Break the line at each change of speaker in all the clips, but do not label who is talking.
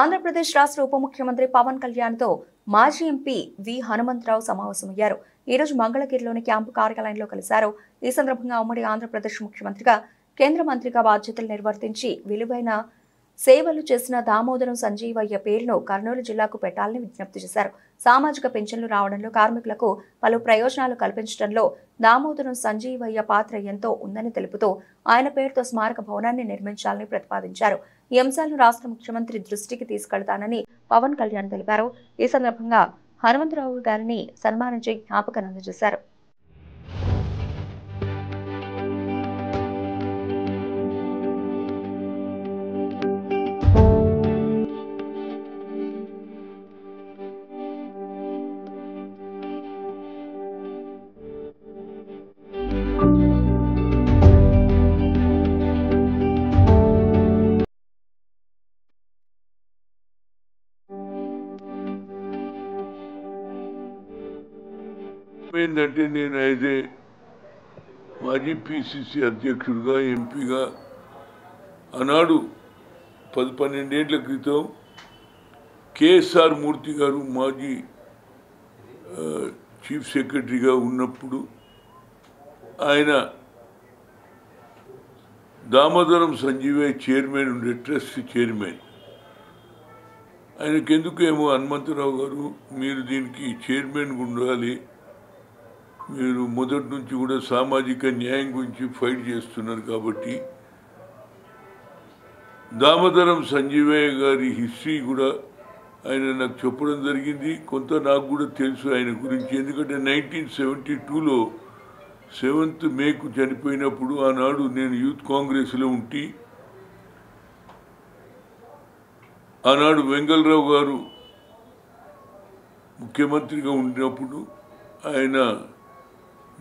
ఆంధ్రప్రదేశ్ రాష్ట్ర ఉప ముఖ్యమంత్రి పవన్ కళ్యాణ్తో మాజీ ఎంపీ వి హనుమంతరావు సమావేశమయ్యారు. ఈ రోజు మంగళగిరిలోని క్యాంపు కార్యాలయంలో కలిశారు. ఈ సందర్భంగా ఉమ్మడి ఆంధ్రప్రదేశ్ ముఖ్యమంత్రిగా, కేంద్ర మంత్రిగా బాధ్యతలు నిర్వర్తించి విలువైన సేవలు చేసిన దామోదరం సంజీవయ్య పేరును కర్నూలు జిల్లాకు పెట్టాలని విజ్ఞప్తి చేశారు. సామాజిక పెన్షన్లు రావడంలో, కార్మికులకు పలు ప్రయోజనాలు కల్పించడంలో దామోదరం సంజీవయ్య పాత్ర ఎంతో ఉందని తెలుపుతూ ఆయన పేరుతో స్మారక భవనాన్ని నిర్మించాలని ప్రతిపాదించారు. ఈ అంశాలను రాష్ట్ర ముఖ్యమంత్రి దృష్టికి తీసుకెళ్తానని పవన్ కళ్యాణ్ తెలిపారు. ఈ సందర్భంగా హనుమంతరావు గారిని సన్మానించి జ్ఞాపకం అందజేశారు.
ఏంటంటే నేను అయితే మాజీ పిసిసి అధ్యక్షుడిగా, ఎంపీగా ఆనాడు 10-12 ఏళ్ల క్రితం కేఎస్ఆర్ మూర్తి గారు మాజీ చీఫ్ సెక్రటరీగా ఉన్నప్పుడు ఆయన దామోదరం సంజీవయ్య చైర్మన్ ఉండే, ట్రస్ట్ చైర్మన్. ఆయనకెందుకేమో హనుమంతరావు గారు మీరు దీనికి చైర్మన్ ఉండాలి, మీరు మొదటి నుంచి కూడా సామాజిక న్యాయం గురించి ఫైట్ చేస్తున్నారు కాబట్టి దామోదరం సంజీవయ్య గారి హిస్టరీ కూడా ఆయన నాకు చెప్పడం జరిగింది. కొంత నాకు కూడా తెలుసు ఆయన గురించి. ఎందుకంటే 1972లో 7th మేకు చనిపోయినప్పుడు ఆనాడు నేను యూత్ కాంగ్రెస్లో ఉండి, ఆనాడు వెంగళరావు గారు ముఖ్యమంత్రిగా ఉన్నప్పుడు ఆయన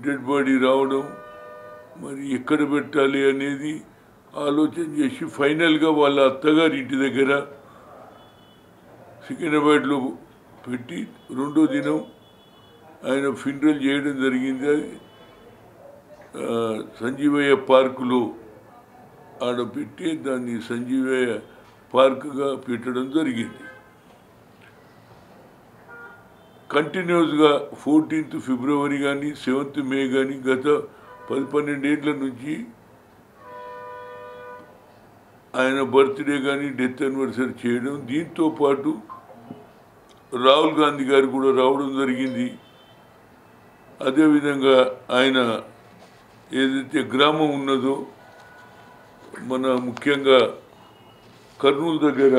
డెడ్ బాడీ రావడం, మరి ఎక్కడ పెట్టాలి అనేది ఆలోచన చేసి ఫైనల్గా వాళ్ళ అత్తగారి ఇంటి దగ్గర సికింద్రాబాద్లో పెట్టి రెండో దినం ఆయన ఫినరల్ చేయడం జరిగింది. అది సంజీవయ్య పార్కులో ఆడపెట్టి దాన్ని సంజీవయ్య పార్కుగా పెట్టడం జరిగింది. కంటిన్యూస్గా 14th ఫిబ్రవరి కానీ 7th మే కానీ గత 10-12 ఏళ్ల నుంచి ఆయన బర్త్డే కానీ డెత్ యానివర్సరీ చేయడం, దీంతో పాటు రాహుల్ గాంధీ గారు కూడా రావడం జరిగింది. అదేవిధంగా ఆయన ఏదైతే గ్రామం ఉన్నదో మన ముఖ్యంగా కర్నూలు దగ్గర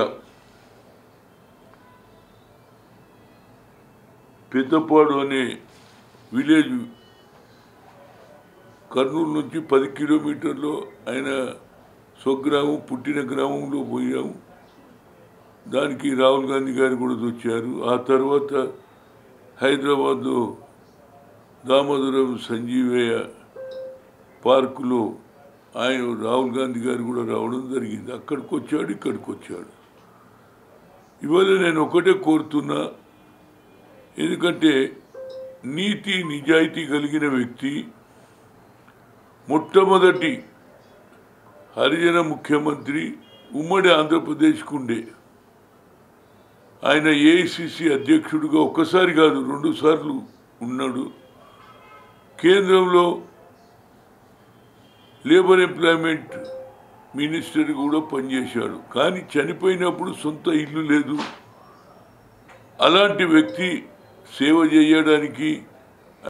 పెద్దపాడు అనే విలేజ్, కర్నూలు నుంచి 10 కిలోమీటర్లో ఆయన స్వగ్రామం, పుట్టిన గ్రామంలో పోయాము. దానికి రాహుల్ గాంధీ గారు కూడా వచ్చారు. ఆ తర్వాత హైదరాబాద్లో దామోదరం సంజీవయ్య పార్కులో ఆయన రాహుల్ గాంధీ గారు కూడా రావడం జరిగింది. అక్కడికి వచ్చాడు, ఇక్కడికి వచ్చాడు. ఇవాళ నేను ఒకటే కోరుతున్నా, ఎందుకంటే నీతి నిజాయితీ కలిగిన వ్యక్తి, మొట్టమొదటి హరిజన ముఖ్యమంత్రి ఉమ్మడి ఆంధ్రప్రదేశ్కు ఉండే. ఆయన ఏఐసిసి అధ్యక్షుడిగా ఒక్కసారి కాదు 2 సార్లు ఉన్నాడు. కేంద్రంలో లేబర్ ఎంప్లాయ్మెంట్ మినిస్టర్ కూడా పనిచేశాడు. కానీ చనిపోయినప్పుడు సొంత ఇల్లు లేదు. అలాంటి వ్యక్తి సేవ చేయడానికి